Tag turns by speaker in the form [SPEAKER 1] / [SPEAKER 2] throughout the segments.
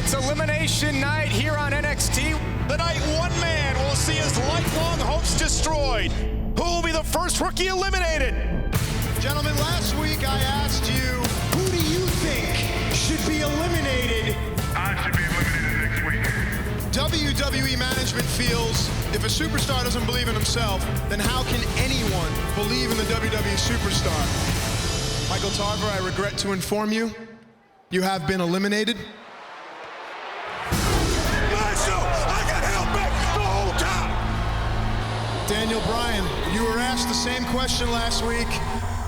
[SPEAKER 1] It's elimination night here on NXT.
[SPEAKER 2] The night one man will see his lifelong hopes destroyed. Who will be the first rookie eliminated?
[SPEAKER 3] Gentlemen, last week I asked you, who do you think should be eliminated?
[SPEAKER 4] I should be eliminated next week.
[SPEAKER 3] WWE management feels if a superstar doesn't believe in himself, then how can anyone believe in the WWE superstar? Michael Tarver, I regret to inform you, you have been eliminated.
[SPEAKER 2] I got held back the whole time.
[SPEAKER 3] Daniel Bryan, you were asked the same question last week.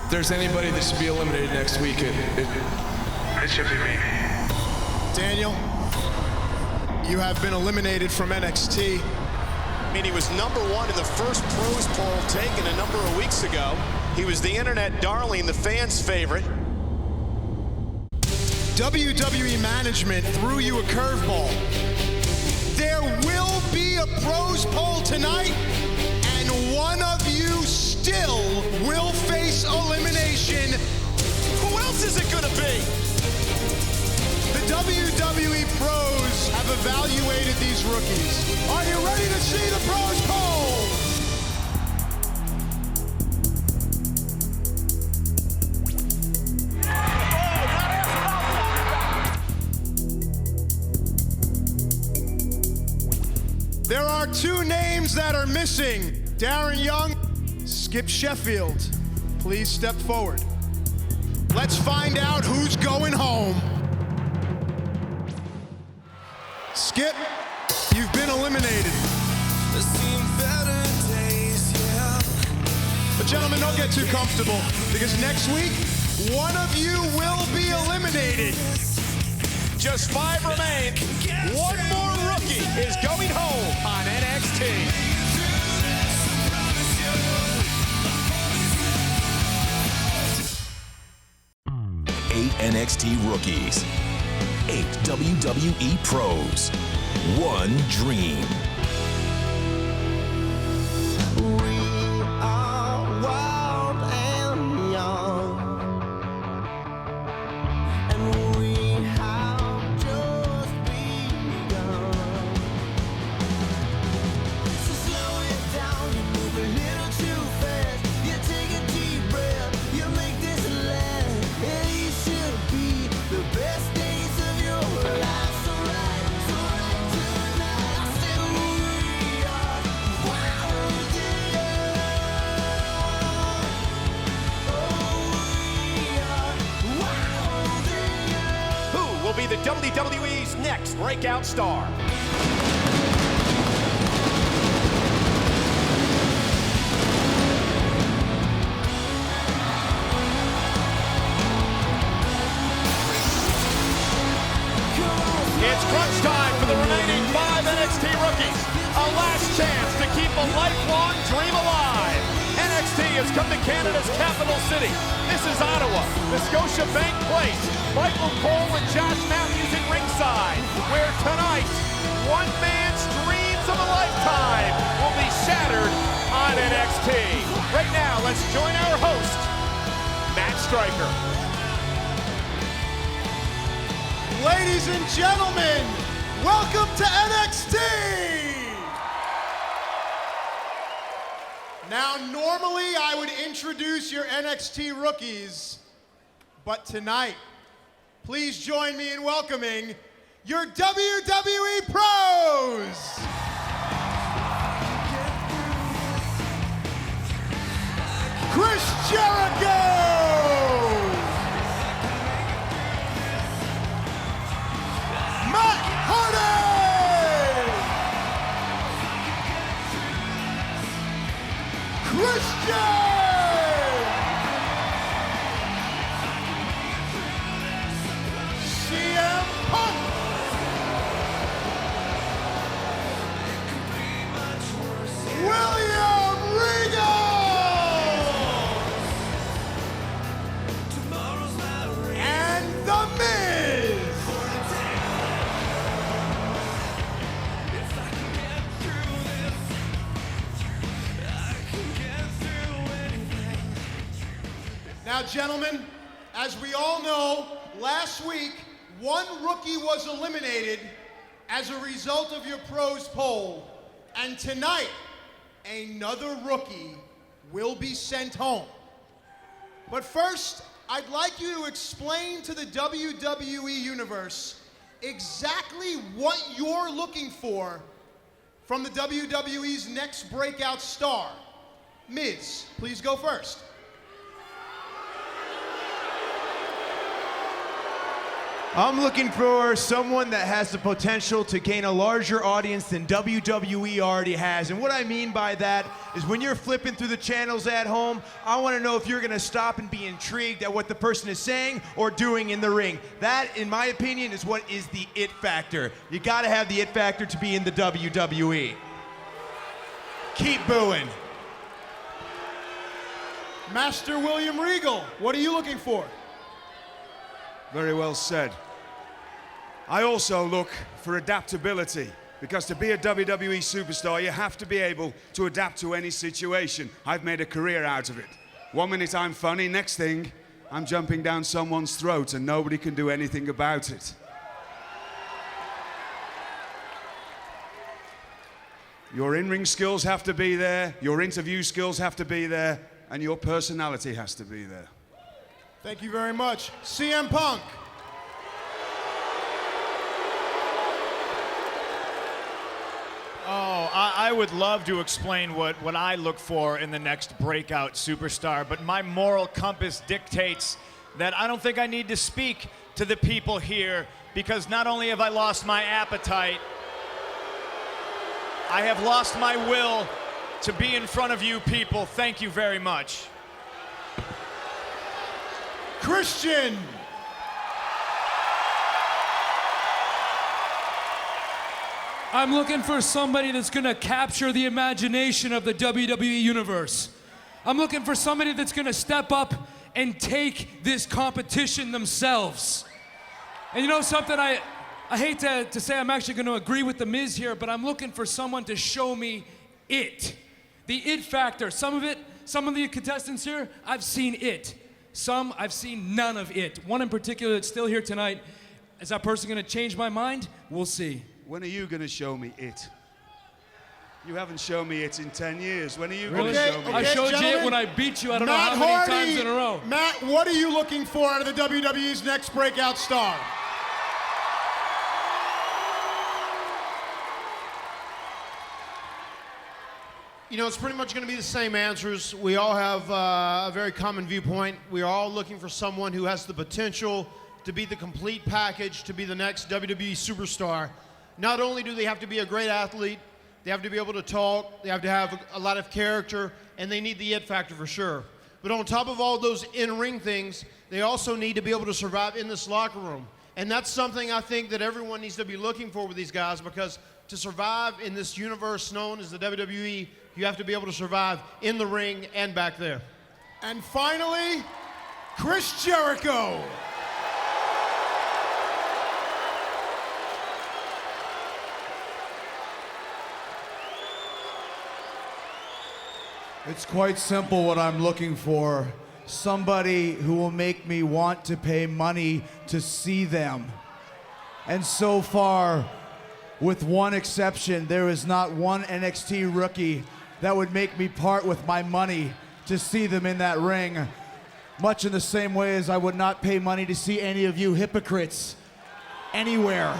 [SPEAKER 5] If there's anybody that should be eliminated next week, it
[SPEAKER 4] should be me.
[SPEAKER 3] Daniel, you have been eliminated from NXT.
[SPEAKER 2] I mean, he was #1 in the first pros poll taken a number of weeks ago. He was the internet darling, the fans' favorite.
[SPEAKER 3] WWE management threw you a curveball. There will be a pros poll tonight, and one of you still will face elimination.
[SPEAKER 2] Who else is it gonna be?
[SPEAKER 3] The WWE pros have evaluated these rookies. Are you ready to see the pros poll? There are two names that are missing. Darren Young, Skip Sheffield. Please step forward. Let's find out who's going home. Skip, you've been eliminated. But gentlemen, don't get too comfortable, because next week, one of you will be eliminated.
[SPEAKER 2] Just 5 remain. One more rookie is going home on NXT.
[SPEAKER 6] 8 NXT rookies, 8 WWE pros, 1 dream.
[SPEAKER 2] Be the WWE's next breakout star. It's crunch time for the remaining 5 NXT rookies. A last chance to keep a lifelong dream alive. NXT has come to Canada's capital city. This is Ottawa, the Scotiabank Place. Michael Cole and Josh Matthews at ringside, where tonight, one man's dreams of a lifetime will be shattered on NXT. Right now, let's join our host, Matt Stryker.
[SPEAKER 3] Ladies and gentlemen, welcome to NXT! Now, normally I would introduce your NXT rookies, but tonight, please join me in welcoming your WWE pros! Chris Jericho! Matt Hardy! Christian! CM Punk! William Regal! And The Miz! Now, gentlemen, as we all know, last week, One rookie was eliminated as a result of your pros poll, and tonight, another rookie will be sent home. But first, I'd like you to explain to the WWE Universe exactly what you're looking for from the WWE's next breakout star. Miz, please go first.
[SPEAKER 7] I'm looking for someone that has the potential to gain a larger audience than WWE already has. And what I mean by that is when you're flipping through the channels at home, I want to know if you're going to stop and be intrigued at what the person is saying or doing in the ring. That, in my opinion, is what is the it factor. You got to have the it factor to be in the WWE. Keep booing.
[SPEAKER 3] Master William Regal, what are you looking for?
[SPEAKER 8] Very well said. I also look for adaptability, because to be a WWE superstar, you have to be able to adapt to any situation. I've made a career out of it. 1 minute I'm funny, next thing, I'm jumping down someone's throat and nobody can do anything about it. Your in-ring skills have to be there, your interview skills have to be there, and your personality has to be there.
[SPEAKER 3] Thank you very much. CM Punk.
[SPEAKER 9] Oh, I would love to explain what I look for in the next breakout superstar, but my moral compass dictates that I don't think I need to speak to the people here, because not only have I lost my appetite, I have lost my will to be in front of you people. Thank you very much.
[SPEAKER 3] Christian.
[SPEAKER 10] I'm looking for somebody that's gonna capture the imagination of the WWE Universe. I'm looking for somebody that's gonna step up and take this competition themselves. And you know something, I hate to say I'm actually gonna agree with The Miz here, but I'm looking for someone to show me it. The it factor. Some of the contestants here, I've seen it. Some, I've seen none of it. One in particular that's still here tonight. Is that person gonna change my mind? We'll see.
[SPEAKER 8] When are you going to show me it? You haven't shown me it in 10 years. When are you
[SPEAKER 10] Really?
[SPEAKER 8] going to show me
[SPEAKER 10] I
[SPEAKER 8] it?
[SPEAKER 10] showed you it when I beat you, I don't know how many times in a row.
[SPEAKER 3] Matt, what are you looking for out of the WWE's next breakout star?
[SPEAKER 11] You know, it's pretty much going to be the same answers. We all have a very common viewpoint. We are all looking for someone who has the potential to be the complete package, to be the next WWE superstar. Not only do they have to be a great athlete, they have to be able to talk, they have to have a lot of character, and they need the it factor for sure. But on top of all those in-ring things, they also need to be able to survive in this locker room. And that's something I think that everyone needs to be looking for with these guys, because to survive in this universe known as the WWE, you have to be able to survive in the ring and back there.
[SPEAKER 3] And finally, Chris Jericho.
[SPEAKER 12] It's quite simple what I'm looking for. Somebody who will make me want to pay money to see them. And so far, with one exception, there is not one NXT rookie that would make me part with my money to see them in that ring. Much in the same way as I would not pay money to see any of you hypocrites anywhere.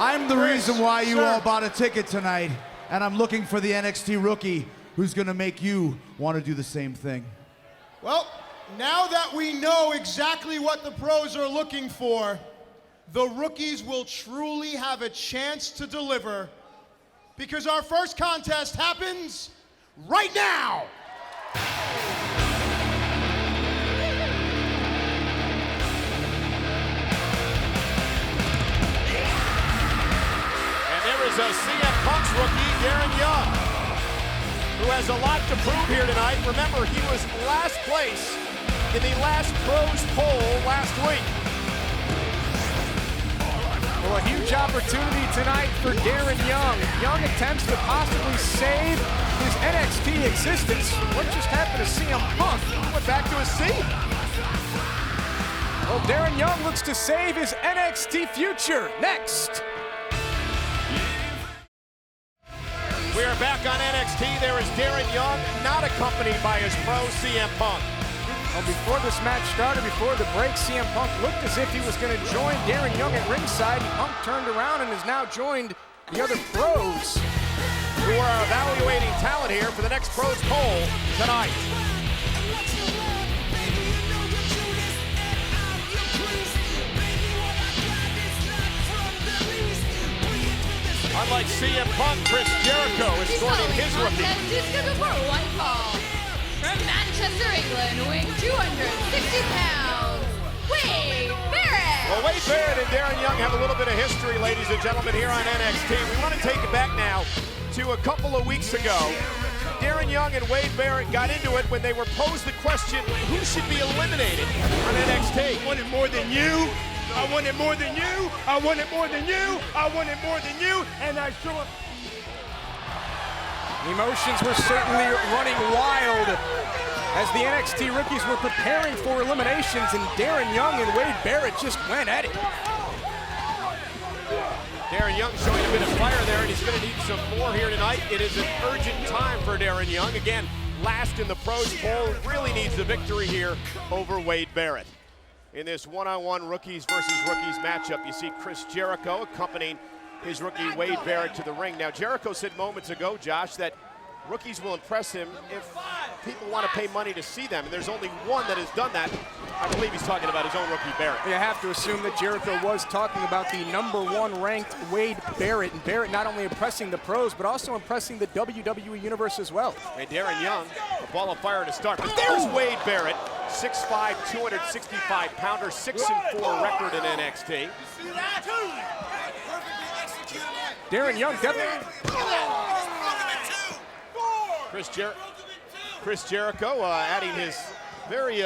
[SPEAKER 12] I'm the reason why you all bought a ticket tonight. And I'm looking for the NXT rookie who's gonna make you want to do the same thing.
[SPEAKER 3] Well, now that we know exactly what the pros are looking for, the rookies will truly have a chance to deliver, because our first contest happens right now.
[SPEAKER 2] Is a CM Punk's rookie, Darren Young, who has a lot to prove here tonight. Remember, he was last place in the last pros poll last week.
[SPEAKER 1] Well, a huge opportunity tonight for Darren Young. Young attempts to possibly save his NXT existence. What just happened to CM Punk? He went back to his seat. Well, Darren Young looks to save his NXT future. Next.
[SPEAKER 2] We are back on NXT. There is Darren Young, not accompanied by his pro, CM Punk.
[SPEAKER 1] Well, before this match started, before the break, CM Punk looked as if he was going to join Darren Young at ringside. Punk turned around and has now joined the other pros
[SPEAKER 2] who are evaluating talent here for the next pros poll tonight. Unlike CM Punk, Chris Jericho is scoring his rookie.
[SPEAKER 13] One fall. From Manchester, England, weighing 260 pounds, Wade Barrett.
[SPEAKER 2] Well, Wade Barrett and Darren Young have a little bit of history, ladies and gentlemen, here on NXT. We want to take it back now to a couple of weeks ago. Darren Young and Wade Barrett got into it when they were posed the question, who should be eliminated on NXT?
[SPEAKER 3] I want it more than you. I want it more than you. I want it more than you. I want it more than you. And I show up.
[SPEAKER 1] Emotions were certainly running wild as the NXT rookies were preparing for eliminations, and Darren Young and Wade Barrett just went at it.
[SPEAKER 2] Darren Young showing a bit of fire there, and he's going to need some more here tonight. It is an urgent time for Darren Young. Again, last in the pros poll, really needs a victory here over Wade Barrett. In this one-on-one rookies versus rookies matchup, you see Chris Jericho accompanying his rookie Wade Barrett to the ring. Now, Jericho said moments ago, Josh, that rookies will impress him if people want to pay money to see them, and there's only one that has done that. I believe he's talking about his own rookie Barrett.
[SPEAKER 1] You have to assume that Jericho was talking about the #1 ranked Wade Barrett, and Barrett not only impressing the pros, but also impressing the WWE Universe as well.
[SPEAKER 2] And Darren Young, a ball of fire to start, but there's Wade Barrett, 6'5", 265-pounder, 6-4 record in NXT.
[SPEAKER 1] Darren Young definitely.
[SPEAKER 2] Chris Jericho adding his very.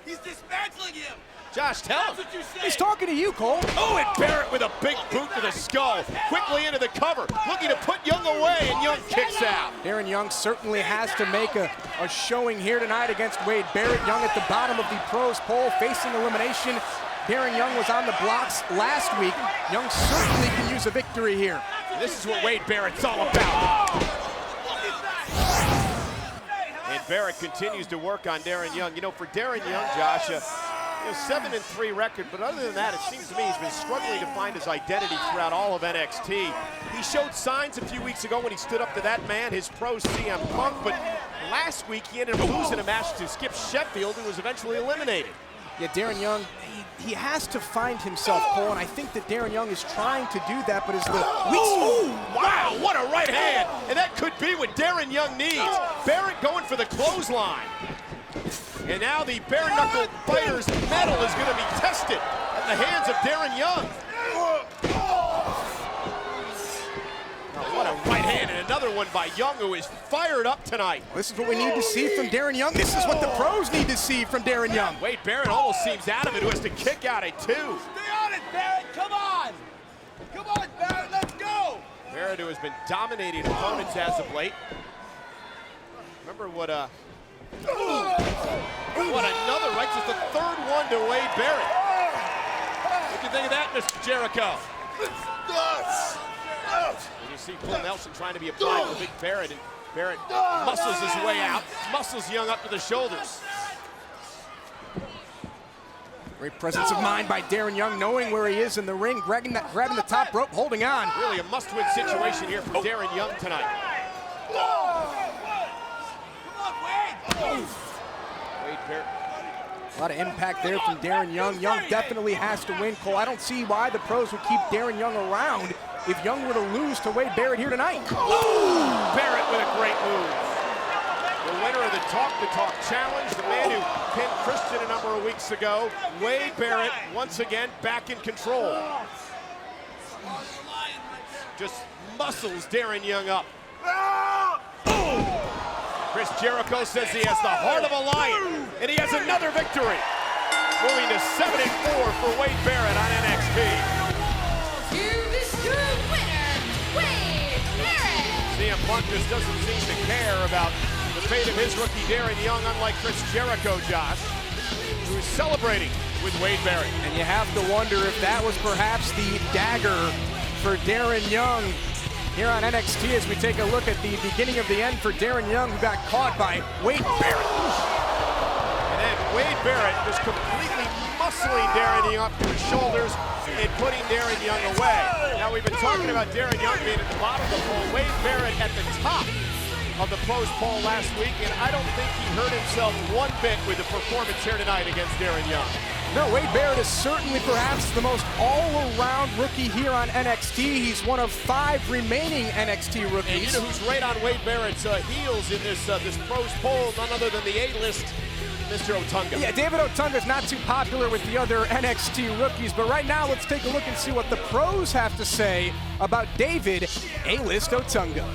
[SPEAKER 3] He's dismantling him.
[SPEAKER 2] Josh, tell him.
[SPEAKER 1] He's talking to you, Cole.
[SPEAKER 2] Oh, and Barrett with a big boot to the skull. Quickly into the cover, looking to put Young away, and Young kicks out.
[SPEAKER 1] Darren Young certainly has to make a showing here tonight against Wade Barrett. Young at the bottom of the pros poll, facing elimination. Darren Young was on the blocks last week. Young certainly can use a victory here.
[SPEAKER 2] This is what Wade Barrett's all about. And Barrett continues to work on Darren Young. You know, for Darren Young, Josh, 7-3 record, but other than that, it seems to me he's been struggling to find his identity throughout all of NXT. He showed signs a few weeks ago when he stood up to that man, his pro CM Punk, but last week he ended up losing a match to Skip Sheffield, who was eventually eliminated.
[SPEAKER 1] Yeah, Darren Young, he has to find himself, Cole, and I think that Darren Young is trying to do that, but as the weeks...
[SPEAKER 2] Oh, wow, what a right hand! And that could be what Darren Young needs. Barrett going for the clothesline. And now the bare knuckle fighter's medal is going to be tested at the hands of Darren Young. Oh, what a right hand, and another one by Young, who is fired up tonight.
[SPEAKER 1] This is what we need to see from Darren Young. This is what the pros need to see from Darren Young.
[SPEAKER 2] Wade Barrett almost seems out of it, who has to kick out at 2.
[SPEAKER 3] Stay on it, Barrett. Come on. Come on, Barrett. Let's go.
[SPEAKER 2] Barrett, who has been dominating opponents as of late. Remember what another, right? Just the third one to Wade Barrett. What do you think of that, Mr. Jericho? And you see Paul Nelson trying to be applied to Big Barrett, and Barrett muscles his way out, muscles Young up to the shoulders.
[SPEAKER 1] Great presence of mind by Darren Young, knowing where he is in the ring, grabbing the top rope, holding on.
[SPEAKER 2] Really a must-win situation here for Darren Young tonight. Wade Barrett.
[SPEAKER 1] A lot of impact there from Darren Young. Young definitely has to win, Cole. I don't see why the pros would keep Darren Young around if Young were to lose to Wade Barrett here tonight.
[SPEAKER 2] Ooh, Barrett with a great move. The winner of the Talk the Talk Challenge, the man who pinned Christian a number of weeks ago, Wade Barrett, once again back in control. Just muscles Darren Young up. Chris Jericho says he has the heart of a lion, and he has another victory. Moving to 7-4 for Wade Barrett on NXT.
[SPEAKER 13] Here is your winner, Wade Barrett.
[SPEAKER 2] CM Punk just doesn't seem to care about the fate of his rookie Darren Young, unlike Chris Jericho, Josh. who's celebrating with Wade Barrett.
[SPEAKER 1] And you have to wonder if that was perhaps the dagger for Darren Young here on NXT as we take a look at the beginning of the end for Darren Young, who got caught by Wade Barrett.
[SPEAKER 2] And then Wade Barrett just completely muscling Darren Young up to his shoulders and putting Darren Young away. Now, we've been talking about Darren Young being at the bottom of the pole, Wade Barrett at the top of the pros poll last week, and I don't think he hurt himself one bit with the performance here tonight against Darren Young.
[SPEAKER 1] No, Wade Barrett is certainly perhaps the most all-around rookie here on NXT. He's one of 5 remaining NXT rookies.
[SPEAKER 2] And you know who's right on Wade Barrett's heels in this pros poll? None other than the A-list, Mr. Otunga.
[SPEAKER 1] Yeah, David Otunga's not too popular with the other NXT rookies, but right now let's take a look and see what the pros have to say about David A-list Otunga.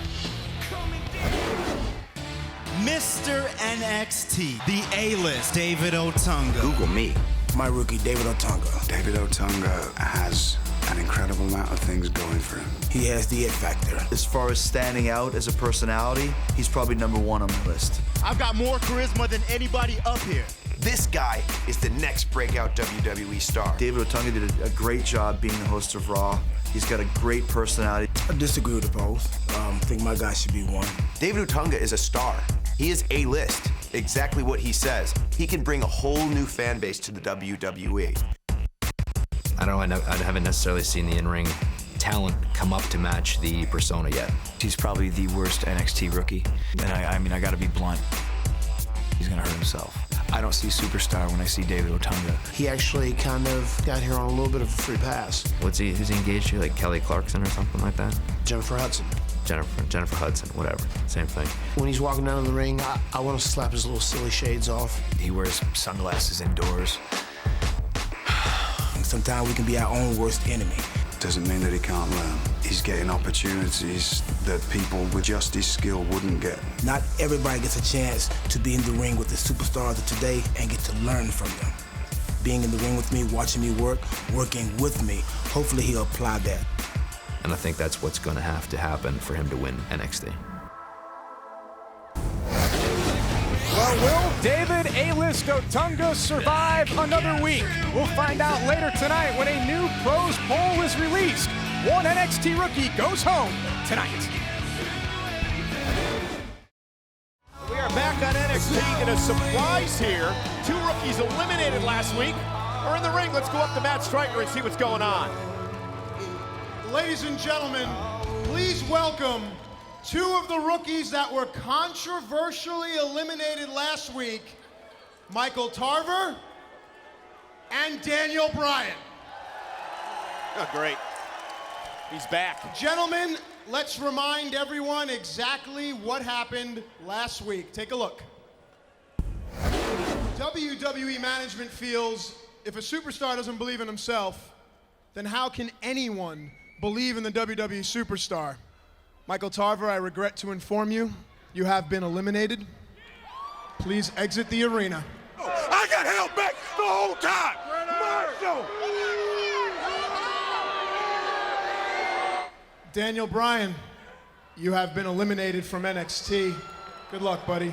[SPEAKER 14] Mr. NXT, the A-list, David Otunga.
[SPEAKER 15] Google me. My rookie, David Otunga. David Otunga has an incredible amount of things going for him. He has the it factor.
[SPEAKER 16] As far as standing out as a personality, he's probably #1 on the list.
[SPEAKER 14] I've got more charisma than anybody up here.
[SPEAKER 15] This guy is the next breakout WWE star.
[SPEAKER 16] David Otunga did a great job being the host of Raw. He's got a great personality.
[SPEAKER 15] I disagree with the polls. I think my guy should be 1. David Otunga is a star. He is A-list. Exactly what he says. He can bring a whole new fan base to the WWE.
[SPEAKER 17] I don't know, I haven't necessarily seen the in-ring talent come up to match the persona yet.
[SPEAKER 18] He's probably the worst NXT rookie. And I mean, I gotta be blunt. He's gonna hurt himself. I don't see superstar when I see David Otunga.
[SPEAKER 19] He actually kind of got here on a little bit of a free pass.
[SPEAKER 17] Who's he engaged to, like Kelly Clarkson or something like that?
[SPEAKER 19] Jennifer Hudson.
[SPEAKER 17] Jennifer Hudson, whatever, same thing.
[SPEAKER 19] When he's walking down the ring, I want to slap his little silly shades off.
[SPEAKER 18] He wears sunglasses indoors.
[SPEAKER 15] Sometimes we can be our own worst enemy. Doesn't mean that he can't learn. He's getting opportunities that people with just his skill wouldn't get. Not everybody gets a chance to be in the ring with the superstars of today and get to learn from them. Being in the ring with me, watching me work, working with me, hopefully he'll apply that.
[SPEAKER 17] And I think that's what's going to have to happen for him to win NXT.
[SPEAKER 1] Well, will David A-list Otunga survive another week? We'll find out later tonight when a new pros poll is released. One NXT rookie goes home tonight.
[SPEAKER 2] We are back on NXT and a surprise here. 2 rookies eliminated last week are in the ring. Let's go up to Matt Striker and see what's going on.
[SPEAKER 11] Ladies and gentlemen, please welcome 2 of the rookies that were controversially eliminated last week, Michael Tarver and Daniel Bryan.
[SPEAKER 2] Oh, great. He's back.
[SPEAKER 11] Gentlemen, let's remind everyone exactly what happened last week. Take a look. WWE management feels if a superstar doesn't believe in himself, then how can anyone believe in the WWE superstar? Michael Tarver, I regret to inform you, you have been eliminated. Please exit the arena.
[SPEAKER 20] I got held back the whole time. Marshall.
[SPEAKER 11] Daniel Bryan, you have been eliminated from NXT. Good luck, buddy.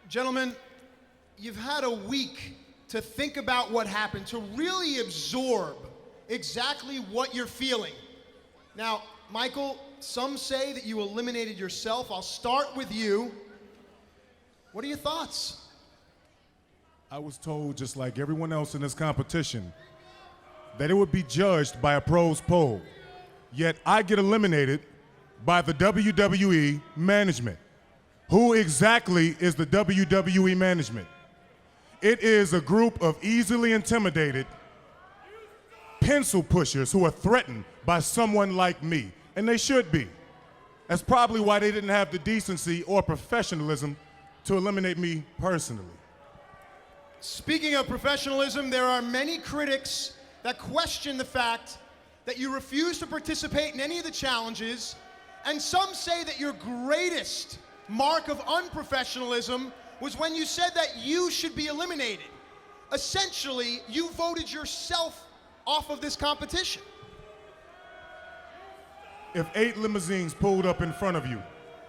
[SPEAKER 11] Gentlemen, you've had a week to think about what happened, to really absorb exactly what you're feeling. Now, Michael, some say that you eliminated yourself. I'll start with you. What are your thoughts?
[SPEAKER 21] I was told, just like everyone else in this competition, that it would be judged by a pros poll. Yet I get eliminated by the WWE management. Who exactly is the WWE management? It is a group of easily intimidated pencil pushers who are threatened by someone like me, and they should be. That's probably why they didn't have the decency or professionalism to eliminate me personally.
[SPEAKER 11] Speaking of professionalism, there are many critics that question the fact that you refuse to participate in any of the challenges, and some say that your greatest mark of unprofessionalism was when you said that you should be eliminated.
[SPEAKER 3] essentially, you voted yourself off of this competition.
[SPEAKER 21] If 8 limousines pulled up in front of you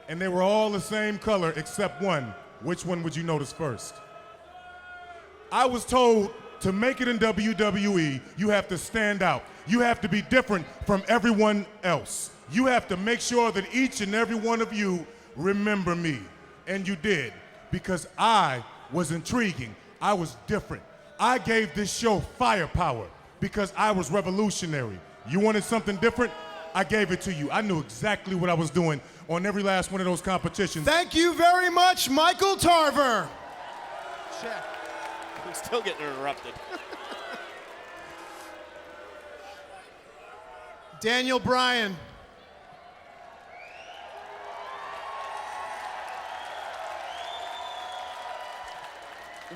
[SPEAKER 21] and they were all the same color except one, which one would you notice first? I was told to make it in WWE, you have to stand out. You have to be different from everyone else. You have to make sure that each and every one of you remember me. And you did, because I was intriguing. I was different. I gave this show firepower because I was revolutionary. You wanted something different? I gave it to you. I knew exactly what I was doing on every last one of those competitions.
[SPEAKER 3] Thank you very much, Michael Tarver.
[SPEAKER 2] Check. I'm still getting interrupted.
[SPEAKER 3] Daniel Bryan.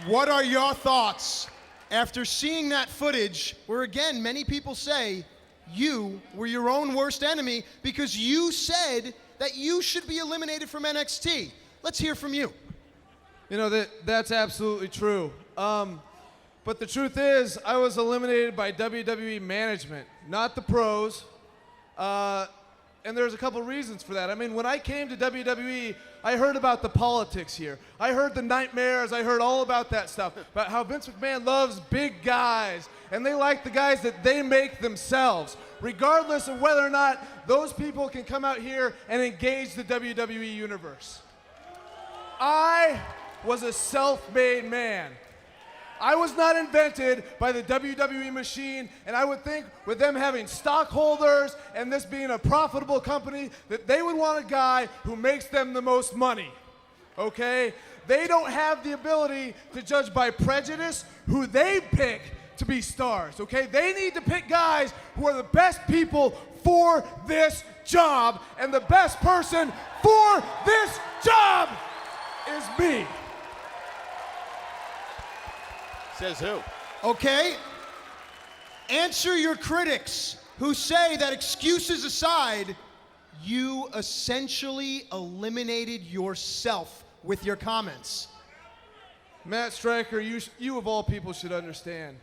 [SPEAKER 3] What are your thoughts after seeing that footage where, again, many people say you were your own worst enemy because you said that you should be eliminated from NXT? Let's hear from you.
[SPEAKER 12] You know, that's absolutely true. But the truth is, I was eliminated by WWE management, not the pros. And there's a couple reasons for that. I mean, when I came to WWE, I heard about the politics here. I heard the nightmares. I heard all about that stuff, about how Vince McMahon loves big guys, and they like the guys that they make themselves, regardless of whether or not those people can come out here and engage the WWE universe. I was a self-made man. I was not invented by the WWE machine, and I would think with them having stockholders and this being a profitable company that they would want a guy who makes them the most money, okay? They don't have the ability to judge by prejudice who they pick to be stars, okay? They need to pick guys who are the best people for this job, and the best person for this job is me.
[SPEAKER 2] Says who?
[SPEAKER 3] Okay. Answer your critics who say that, excuses aside, you essentially eliminated yourself with your comments.
[SPEAKER 12] Matt Stryker, you of all people should understand.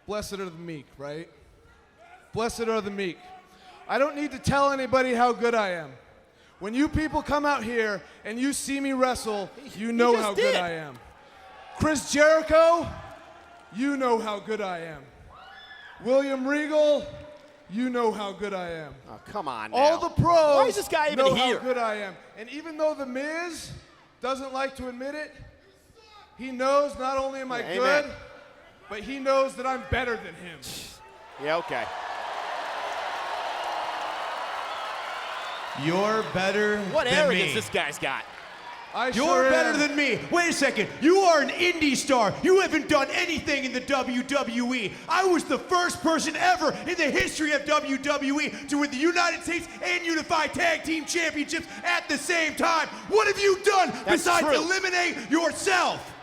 [SPEAKER 12] Blessed are the meek, right? Blessed are the meek. I don't need to tell anybody how good I am. When you people come out here and you see me wrestle, you know how good I am. Chris Jericho, you know how good I am. William Regal, you know how good I am.
[SPEAKER 2] Oh, come on now.
[SPEAKER 12] All the pros
[SPEAKER 2] Why is this guy even
[SPEAKER 12] know
[SPEAKER 2] here?
[SPEAKER 12] how good I am. And even though The Miz doesn't like to admit it, he knows not only am I good, but he knows that I'm better than him.
[SPEAKER 2] Yeah, okay.
[SPEAKER 7] You're better
[SPEAKER 2] What
[SPEAKER 7] than
[SPEAKER 2] arrogance
[SPEAKER 7] me.
[SPEAKER 2] this guy's got.
[SPEAKER 7] You're better than me. Wait a second. You are an indie star. You haven't done anything in the WWE. I was the first person ever in the history of WWE to win the United States and Unified Tag Team Championships at the same time. What have you done besides eliminate yourself?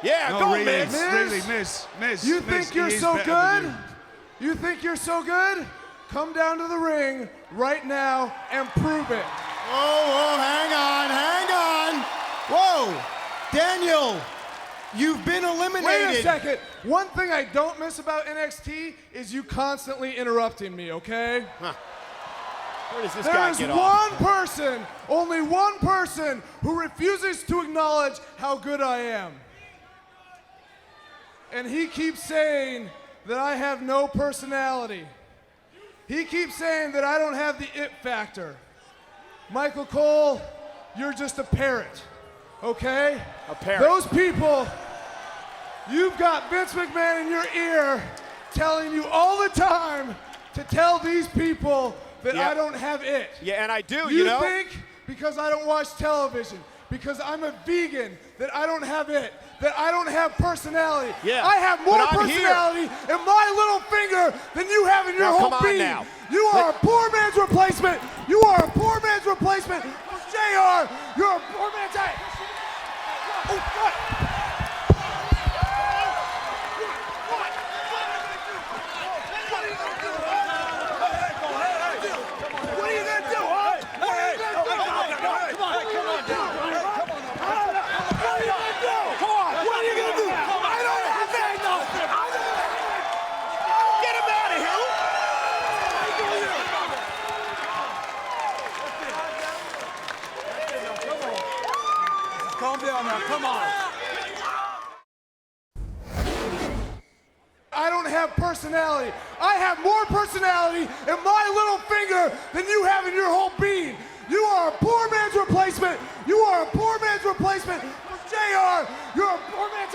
[SPEAKER 2] Yeah,
[SPEAKER 8] No,
[SPEAKER 2] go,
[SPEAKER 8] really,
[SPEAKER 2] Miz.
[SPEAKER 8] really, Miz.
[SPEAKER 12] You
[SPEAKER 8] Miz,
[SPEAKER 12] think
[SPEAKER 8] he
[SPEAKER 12] you're
[SPEAKER 8] is
[SPEAKER 12] so
[SPEAKER 8] better than
[SPEAKER 12] good? You think you're so good? Come down to the ring right now and prove it.
[SPEAKER 3] Whoa, hang on. Whoa, Daniel, you've been eliminated.
[SPEAKER 12] Wait a second. One thing I don't miss about NXT is you constantly interrupting me, okay?
[SPEAKER 2] Huh. Where does this guy get
[SPEAKER 12] There's
[SPEAKER 2] off?
[SPEAKER 12] one person, only one person, who refuses to acknowledge how good I am. And he keeps saying that I have no personality. He keeps saying that I don't have the it factor. Michael Cole, you're just a parrot, okay?
[SPEAKER 2] A parrot.
[SPEAKER 12] Those people, you've got Vince McMahon in your ear telling you all the time to tell these people that I don't have it.
[SPEAKER 2] Yeah, and I do, you know?
[SPEAKER 12] You think because I don't watch television, because I'm a vegan, that I don't have it, that I don't have personality.
[SPEAKER 2] Yeah,
[SPEAKER 12] I have more
[SPEAKER 2] but I'm
[SPEAKER 12] personality in my little finger than you have in your
[SPEAKER 2] Now,
[SPEAKER 12] whole
[SPEAKER 2] come on
[SPEAKER 12] being.
[SPEAKER 2] now.
[SPEAKER 12] You are a poor man's replacement. You are a poor man's replacement. JR, you're a poor man's Oh, God.
[SPEAKER 20] Come on.
[SPEAKER 12] I don't have personality. I have more personality in my little finger than you have in your whole being. You are a poor man's replacement. You are a poor man's replacement for JR. You're a poor man's...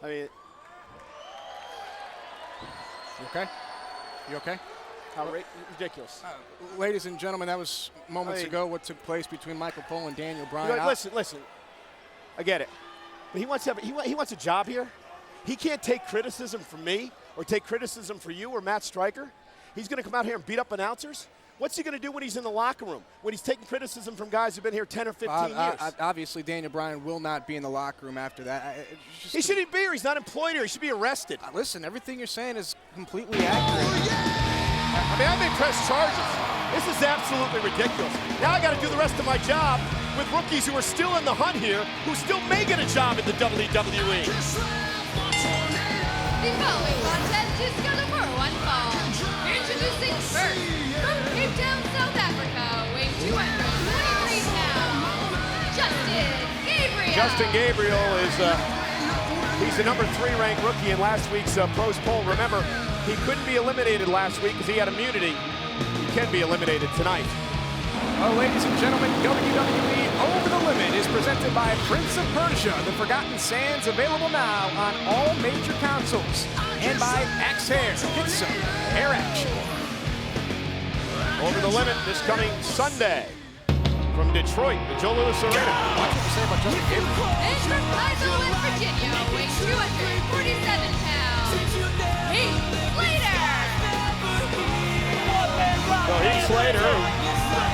[SPEAKER 20] I mean,
[SPEAKER 1] You okay? You okay?
[SPEAKER 20] Ridiculous.
[SPEAKER 1] Ladies and gentlemen, that was moments ago what took place between Michael Cole and Daniel Bryan.
[SPEAKER 20] You know, listen. I get it, but he wants to have, he wants a job here. He can't take criticism from me or take criticism from you or Matt Stryker. He's going to come out here and beat up announcers. What's he going to do when he's in the locker room? When he's taking criticism from guys who've been here 10 or 15 years?
[SPEAKER 1] Obviously, Daniel Bryan will not be in the locker room after that.
[SPEAKER 20] He shouldn't be here. He's not employed here. He should be arrested.
[SPEAKER 1] Listen, everything you're saying is completely accurate.
[SPEAKER 20] I mean, I may press charges. This is absolutely ridiculous. Now I got to do the rest of my job with rookies who are still in the hunt here, who still may get a job in the WWE.
[SPEAKER 13] The following contest is scheduled for one fall. Introducing first, from Cape Town, South Africa, weighing 223 pounds, Justin Gabriel.
[SPEAKER 20] Justin Gabriel is he's the number 3 ranked rookie in last week's pros poll. Remember, he couldn't be eliminated last week because he had immunity. He can be eliminated tonight.
[SPEAKER 1] Well, ladies and gentlemen, WWE Over the Limit is presented by Prince of Persia, The Forgotten Sands, available now on all major consoles, and by Axe Hair. Get some hair action.
[SPEAKER 20] Over the Limit this coming Sunday from Detroit, the Joe Louis Arena.
[SPEAKER 1] What did you say about Justin Gabriel?
[SPEAKER 13] And from Pleasantville, West Virginia, weighing 247 pounds, Heath Slater.
[SPEAKER 20] So Heath Slater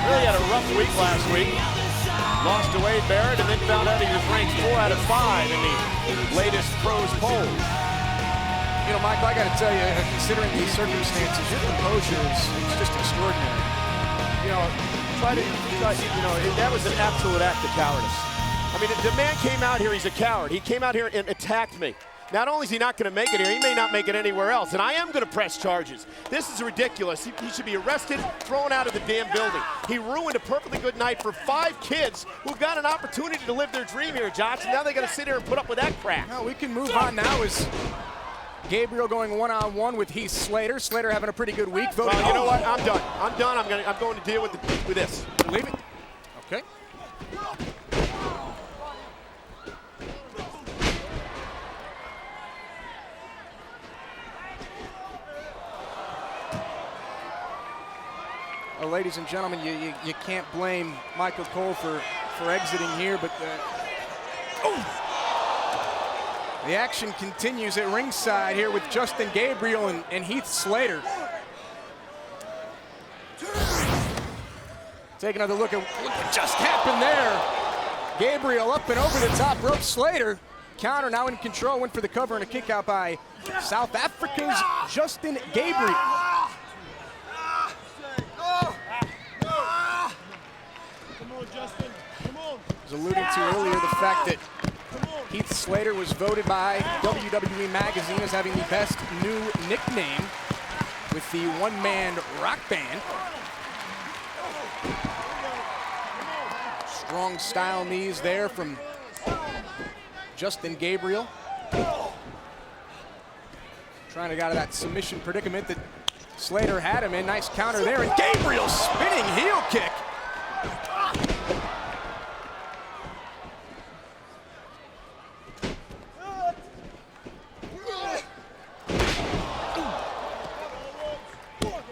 [SPEAKER 20] really had a rough week last week. Lost to Wade Barrett and then found out he was ranked 4 out of 5 in the latest pros poll.
[SPEAKER 1] You know, Michael, I got to tell you, considering these circumstances, your composure is just extraordinary.
[SPEAKER 20] You know, that was an absolute act of cowardice. I mean, the man came out here, he's a coward. He came out here and attacked me. Not only is he not going to make it here, he may not make it anywhere else, and I am going to press charges. This is ridiculous. He should be arrested, thrown out of the damn building. He ruined a perfectly good night for 5 kids who've got an opportunity to live their dream here, Josh, and now they got to sit here and put up with that crap.
[SPEAKER 1] Well, we can move on now as Gabriel going one-on-one with Heath Slater. Slater having a pretty good week.
[SPEAKER 20] Well, you know what? I'm done. I'm done. I'm going to deal with this.
[SPEAKER 1] Leave it. Okay. Well, ladies and gentlemen, you can't blame Michael Cole for exiting here, but the action continues at ringside here with Justin Gabriel and Heath Slater. Take another look at what just happened there. Gabriel up and over the top rope. Slater, counter now in control, went for the cover and a kick out by South Africa's Justin Gabriel. I was alluding to earlier the fact that Heath Slater was voted by WWE Magazine as having the best new nickname with the one-man rock band. Strong style knees there from Justin Gabriel. Trying to get out of that submission predicament that Slater had him in. Nice counter there, and Gabriel spinning heel kick.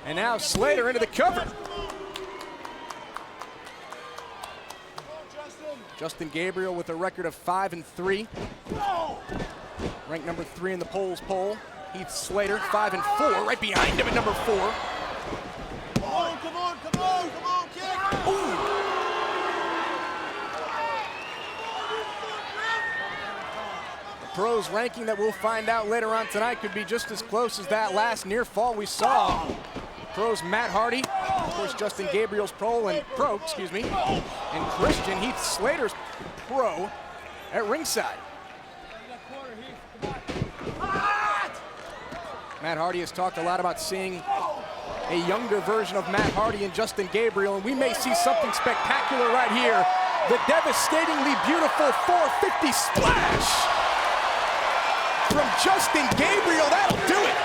[SPEAKER 1] And now Slater into the cover. Justin Gabriel with a record of 5-3. Ranked number 3 in the polls poll. Heath Slater 5-4, right behind him at number 4.
[SPEAKER 20] Come on, kick!
[SPEAKER 1] The pros ranking that we'll find out later on tonight could be just as close as that last near fall we saw. Pros, Matt Hardy, of course Justin Gabriel's pro, and Christian Heath Slater's pro at ringside. Matt Hardy has talked a lot about seeing a younger version of Matt Hardy and Justin Gabriel, and we may see something spectacular right here. The devastatingly beautiful 450 splash from Justin Gabriel. That'll do it.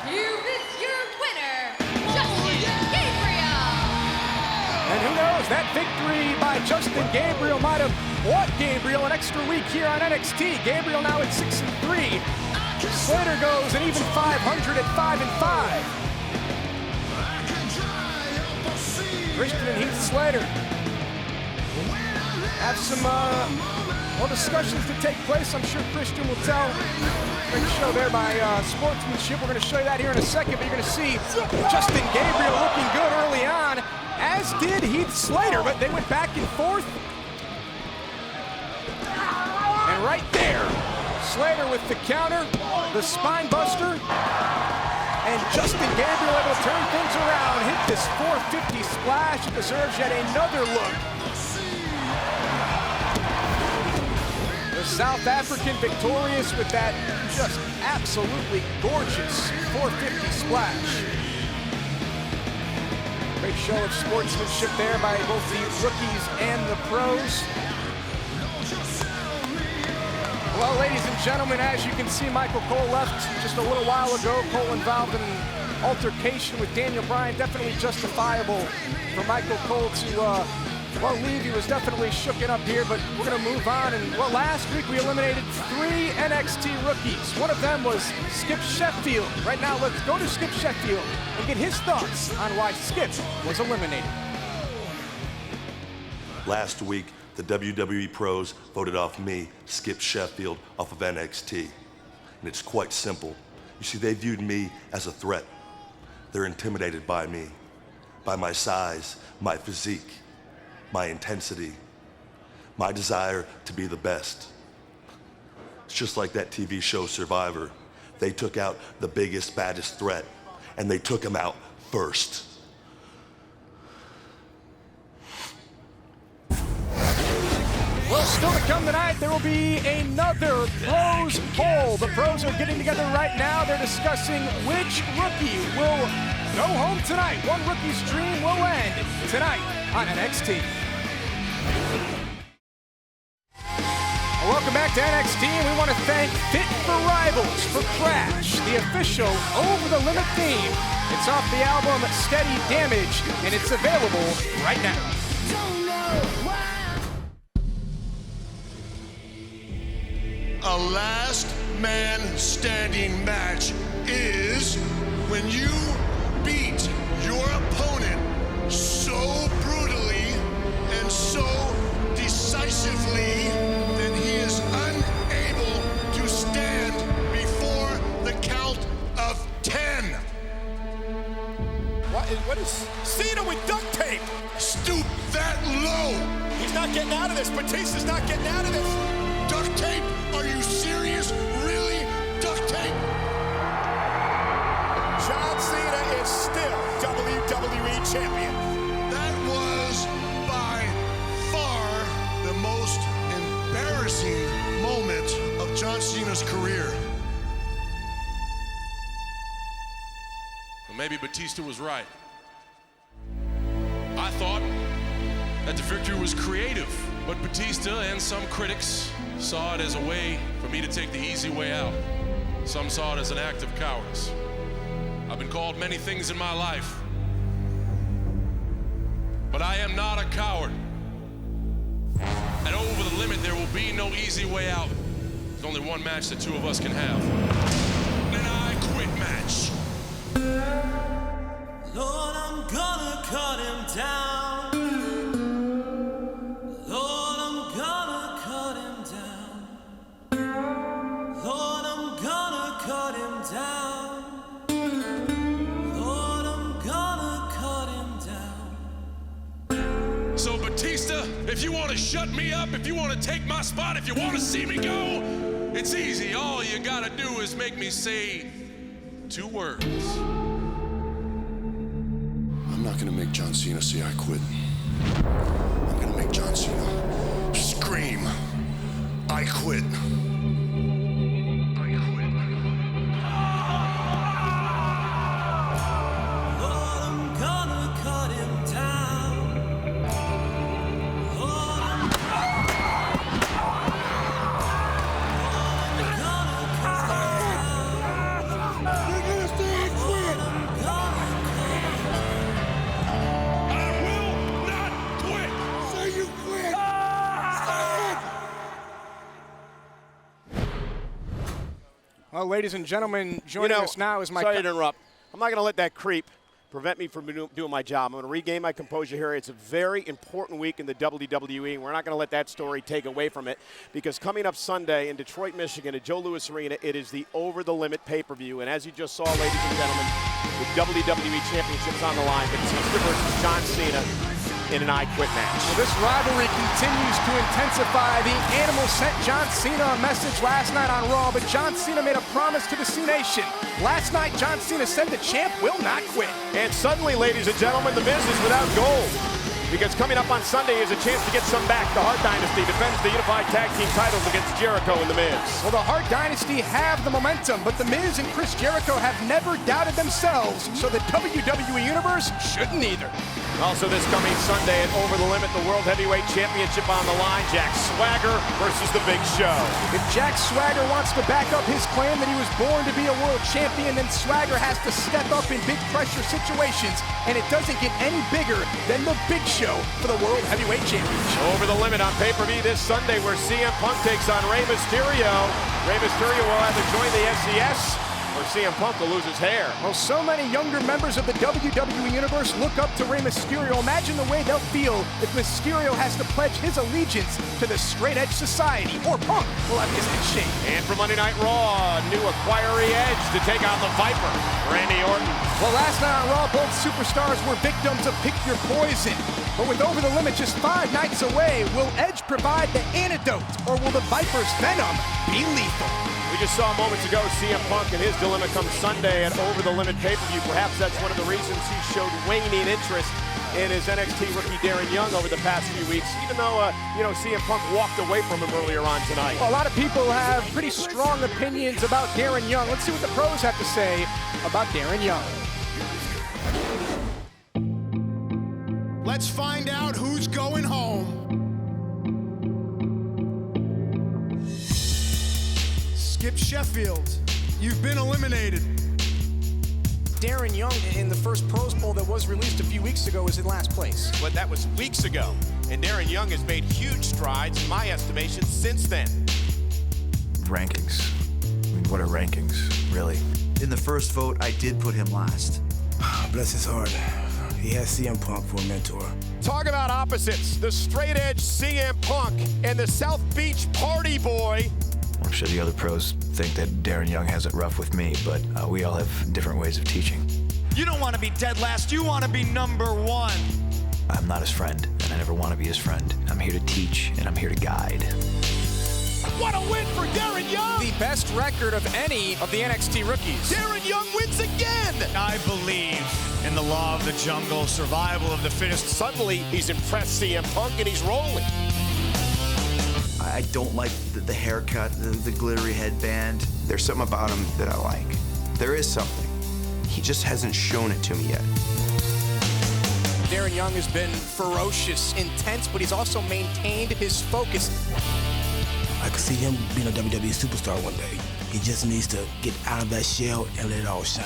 [SPEAKER 13] Here is your winner, Justin Gabriel.
[SPEAKER 1] And who knows, that victory by Justin Gabriel might have bought Gabriel an extra week here on NXT. Gabriel now at 6-3. Slater goes an even 500 at 5-5. Christian and Heath Slater have some more discussions to take place. I'm sure Christian will tell. Great show there by Sportsmanship. We're going to show you that here in a second, but you're going to see Justin Gabriel looking good early on, as did Heath Slater, but they went back and forth. And right there, Slater with the counter, the spine buster, and Justin Gabriel able to turn things around, hit this 450 splash. It deserves yet another look. The South African victorious with that just absolutely gorgeous 450 splash. Great show of sportsmanship there by both the rookies and the pros. Well, ladies and gentlemen, as you can see, Michael Cole left just a little while ago. Cole involved in an altercation with Daniel Bryan. Definitely justifiable for Michael Cole to leave. He was definitely shooken up here, but we're going to move on. And well, last week we eliminated 3 NXT rookies. One of them was Skip Sheffield. Right now, let's go to Skip Sheffield and get his thoughts on why Skip was eliminated.
[SPEAKER 5] Last week, the WWE pros voted off me, Skip Sheffield, off of NXT. And it's quite simple. You see, they viewed me as a threat. They're intimidated by me, by my size, my physique, my intensity, my desire to be the best. It's just like that TV show Survivor. They took out the biggest, baddest threat, and they took him out first.
[SPEAKER 1] Well, still to come tonight, there will be another pros poll. The pros are getting together right now. They're discussing which rookie will go home tonight. One rookie's dream will end tonight on NXT. Welcome back to NXT, and we want to thank Fit for Rivals for Crash, the official Over the Limit theme. It's off the album Steady Damage, and it's available right now.
[SPEAKER 3] A last man standing match is when you beat your opponent so brutally and so decisively that he is unable to stand before the count of 10.
[SPEAKER 2] What is Cena with duct tape?
[SPEAKER 3] Stoop that low.
[SPEAKER 2] He's not getting out of this. Batista's not getting out of this.
[SPEAKER 3] Duct tape? Are you serious? Really? Duct tape?
[SPEAKER 2] John Cena is still WWE champion.
[SPEAKER 3] That was by far the most embarrassing moment of John Cena's career.
[SPEAKER 22] Well, maybe Batista was right. I thought that the victory was creative, but Batista and some critics saw it as a way for me to take the easy way out. Some saw it as an act of cowardice. I've been called many things in my life, but I am not a coward. And Over the Limit, there will be no easy way out. There's only one match the two of us can have. An I Quit match.
[SPEAKER 23] Lord, I'm gonna cut him down. Lord, I'm gonna cut him down. Lord, I'm gonna cut him down. Lord, I'm gonna cut him down.
[SPEAKER 22] So Batista, if you want to shut me up, if you want to take my spot, if you want to see me go, It's easy. All you gotta do is make me say 2 words.
[SPEAKER 3] I'm not gonna make John Cena say I quit. I'm gonna make John Cena scream, I quit.
[SPEAKER 1] Well, ladies and gentlemen, joining us now is my...
[SPEAKER 20] Sorry to interrupt. I'm not going to let that creep prevent me from doing my job. I'm going to regain my composure here. It's a very important week in the WWE, and we're not going to let that story take away from it, because coming up Sunday in Detroit, Michigan at Joe Louis Arena, it is the Over the Limit pay-per-view. And as you just saw, ladies and gentlemen, the WWE Championship's on the line, Batista versus John Cena in an I Quit match.
[SPEAKER 1] Well, this rivalry continues to intensify. The Animal sent John Cena a message last night on Raw, but John Cena made a promise to the C Nation. Last night, John Cena said the champ will not quit.
[SPEAKER 20] And suddenly, ladies and gentlemen, the Miz is without gold, because coming up on Sunday is a chance to get some back. The Hart Dynasty defends the Unified Tag Team titles against Jericho and The Miz.
[SPEAKER 1] Well, the Hart Dynasty have the momentum, but The Miz and Chris Jericho have never doubted themselves, so the WWE Universe shouldn't either.
[SPEAKER 20] Also this coming Sunday at Over the Limit, the World Heavyweight Championship on the line, Jack Swagger versus The Big Show.
[SPEAKER 1] If Jack Swagger wants to back up his claim that he was born to be a world champion, then Swagger has to step up in big pressure situations, and it doesn't get any bigger than The Big Show for the World Heavyweight Championship.
[SPEAKER 20] Over the Limit on pay-per-view this Sunday, where CM Punk takes on Rey Mysterio. Rey Mysterio will either join the SCS or CM Punk will lose his hair.
[SPEAKER 1] Well, so many younger members of the WWE Universe look up to Rey Mysterio. Imagine the way they'll feel if Mysterio has to pledge his allegiance to the Straight Edge Society, or Punk will have his head shaved.
[SPEAKER 20] And for Monday Night Raw, new acquiree Edge to take on the Viper, Randy Orton.
[SPEAKER 1] Well, last night on Raw, both superstars were victims of Pick Your Poison. But with Over the Limit just 5 nights away, will Edge provide the antidote, or will the Viper's venom be lethal?
[SPEAKER 20] We just saw moments ago CM Punk and his dilemma come Sunday at Over the Limit pay-per-view. Perhaps that's one of the reasons he showed waning interest in his NXT rookie Darren Young over the past few weeks, even though, CM Punk walked away from him earlier on tonight.
[SPEAKER 1] Well, a lot of people have pretty strong opinions about Darren Young. Let's see what the pros have to say about Darren Young.
[SPEAKER 3] Let's find out who's going home. Skip Sheffield, you've been eliminated.
[SPEAKER 1] Darren Young in the first pros poll that was released a few weeks ago was in last place.
[SPEAKER 2] But that was weeks ago, and Darren Young has made huge strides, in my estimation, since then.
[SPEAKER 18] Rankings. I mean, what are rankings, really?
[SPEAKER 15] In the first vote, I did put him last.
[SPEAKER 19] Bless his heart. He has CM Punk for a mentor.
[SPEAKER 20] Talk about opposites. The straight edge CM Punk and the South Beach party boy.
[SPEAKER 18] I'm sure the other pros think that Darren Young has it rough with me, but we all have different ways of teaching.
[SPEAKER 14] You don't want to be dead last, you want to be #1.
[SPEAKER 18] I'm not his friend, and I never want to be his friend. I'm here to teach, and I'm here to guide.
[SPEAKER 2] What a win for Darren Young!
[SPEAKER 1] The best record of any of the NXT rookies.
[SPEAKER 2] Darren Young wins again!
[SPEAKER 14] I believe in the law of the jungle, survival of the fittest.
[SPEAKER 20] Suddenly, he's impressed CM Punk and he's rolling.
[SPEAKER 16] I don't like the haircut, the glittery headband. There's something about him that I like. There is something. He just hasn't shown it to me yet.
[SPEAKER 1] Darren Young has been ferocious, intense, but he's also maintained his focus.
[SPEAKER 19] I could see him being a WWE superstar one day. He just needs to get out of that shell and let it all shine.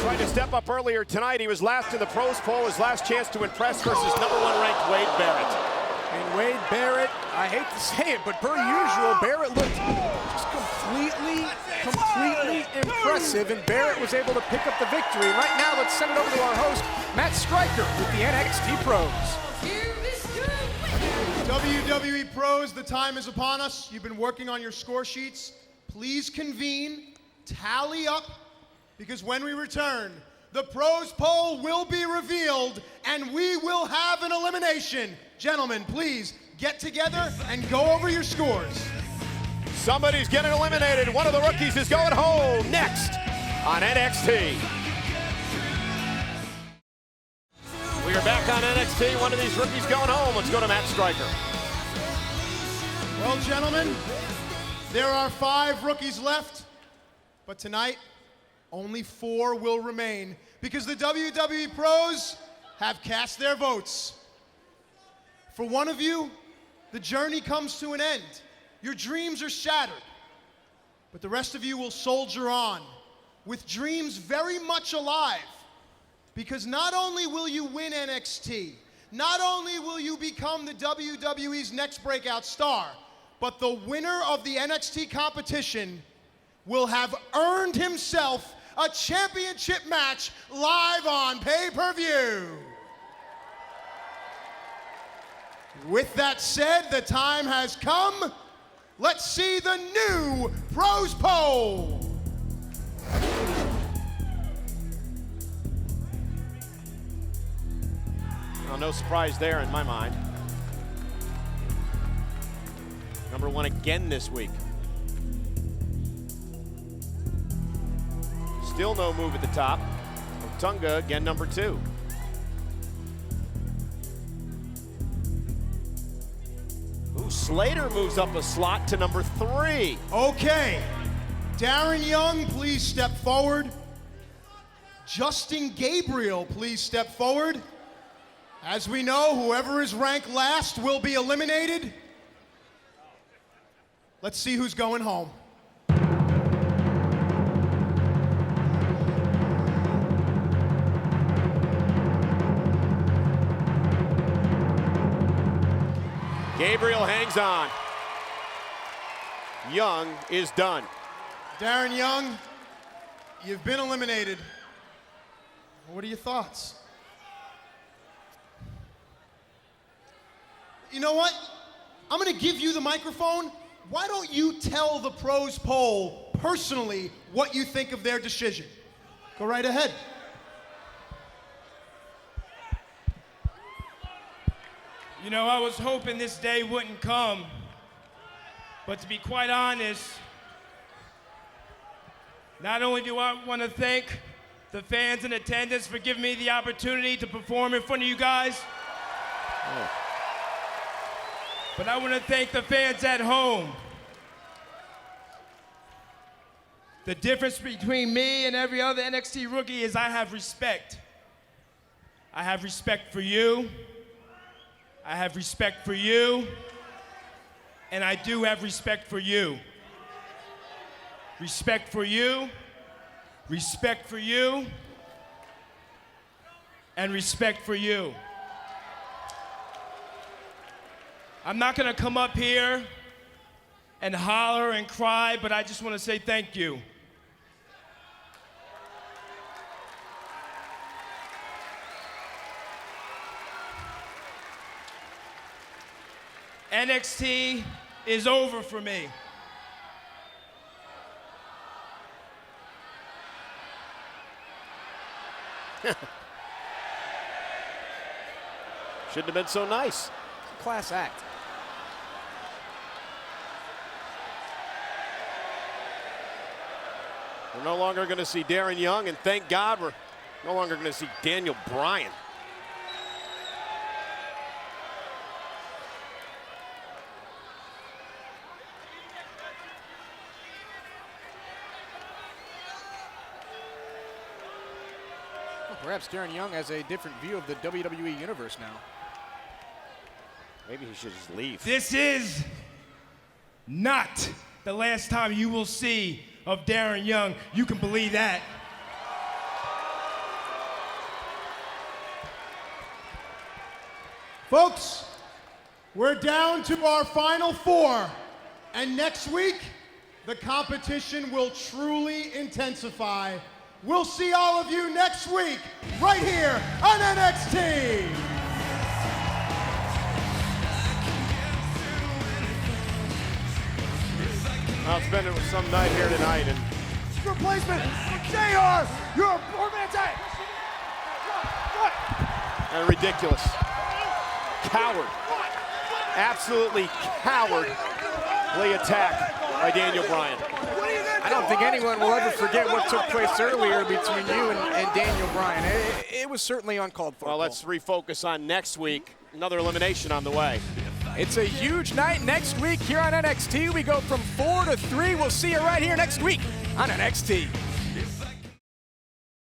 [SPEAKER 20] Trying to step up earlier tonight. He was last in the pros poll, his last chance to impress versus #1 ranked Wade Barrett.
[SPEAKER 1] And Wade Barrett, I hate to say it, but per usual, Barrett looked just completely impressive, and Barrett was able to pick up the victory. Right now, let's send it over to our host, Matt Stryker, with the NXT Pros.
[SPEAKER 11] WWE Pros, the time is upon us. You've been working on your score sheets. Please convene, tally up, because when we return, the pros poll will be revealed, and we will have an elimination. Gentlemen, please get together and go over your scores.
[SPEAKER 20] Somebody's getting eliminated. One of the rookies is going home next on NXT. We are back on NXT. One of these rookies going home. Let's go to Matt Striker.
[SPEAKER 11] Well, gentlemen, there are 5 rookies left, but tonight, only 4 will remain because the WWE pros have cast their votes. For one of you, the journey comes to an end. Your dreams are shattered, but the rest of you will soldier on with dreams very much alive, because not only will you win NXT, not only will you become the WWE's next breakout star, but the winner of the NXT competition will have earned himself a championship match live on pay-per-view. With that said, the time has come. Let's see the new pros poll.
[SPEAKER 20] Well, no surprise there in my mind. Number 1 again this week. Still no move at the top. Otunga again number 2. Ooh, Slater moves up a slot to number 3.
[SPEAKER 11] Okay. Darren Young, please step forward. Justin Gabriel, please step forward. As we know, whoever is ranked last will be eliminated. Let's see who's going home.
[SPEAKER 20] Gabriel hangs on. Young is done.
[SPEAKER 11] Darren Young, you've been eliminated. What are your thoughts? You know what? I'm going to give you the microphone. Why don't you tell the pros poll personally what you think of their decision? Go right ahead.
[SPEAKER 4] You know, I was hoping this day wouldn't come, but to be quite honest, not only do I want to thank the fans in attendance for giving me the opportunity to perform in front of you guys, but I want to thank the fans at home. The difference between me and every other NXT rookie is I have respect. I have respect for you. I have respect for you. And I do have respect for you. Respect for you. Respect for you. And respect for you. I'm not gonna come up here and holler and cry, but I just wanna say thank you. NXT is over for me.
[SPEAKER 20] Shouldn't have been so nice.
[SPEAKER 1] Class act.
[SPEAKER 20] We're no longer going to see Darren Young, and thank God we're no longer going to see Daniel Bryan.
[SPEAKER 1] Perhaps Darren Young has a different view of the WWE Universe now.
[SPEAKER 20] Maybe he should just leave.
[SPEAKER 4] This is not the last time you will see of Darren Young. You can believe that.
[SPEAKER 11] Folks, we're down to our final 4. And next week, the competition will truly intensify. We'll see all of you next week, right here on NXT.
[SPEAKER 20] Well, it's been some night here tonight, and
[SPEAKER 11] Replacement, JR, your 4-man tag.
[SPEAKER 20] And ridiculous. Coward. Absolutely cowardly attack by Daniel Bryan.
[SPEAKER 1] I don't think anyone will ever forget what took place earlier between you and Daniel Bryan. It was certainly uncalled for.
[SPEAKER 20] Well, let's refocus on next week. Another elimination on the way.
[SPEAKER 1] It's a huge night next week here on NXT. We go from 4 to 3. We'll see you right here next week on NXT.